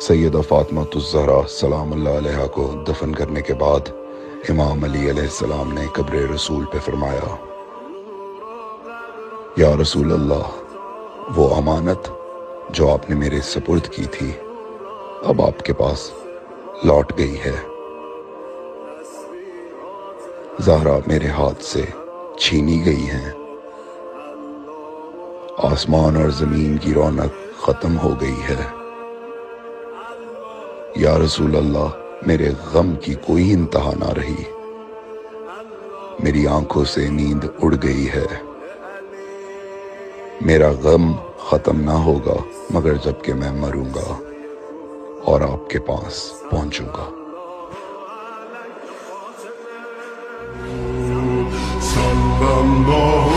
سیدہ فاطمہ الزہرا سلام اللہ علیہا کو دفن کرنے کے بعد امام علی علیہ السلام نے قبر رسول پہ فرمایا، یا رسول اللہ، وہ امانت جو آپ نے میرے سپرد کی تھی اب آپ کے پاس لوٹ گئی ہے۔ زہرا میرے ہاتھ سے چھینی گئی ہیں، آسمان اور زمین کی رونق ختم ہو گئی ہے۔ یا رسول اللہ، میرے غم کی کوئی انتہا نہ رہی، میری آنکھوں سے نیند اڑ گئی ہے۔ میرا غم ختم نہ ہوگا مگر جب کہ میں مروں گا اور آپ کے پاس پہنچوں گا۔ صلی اللہ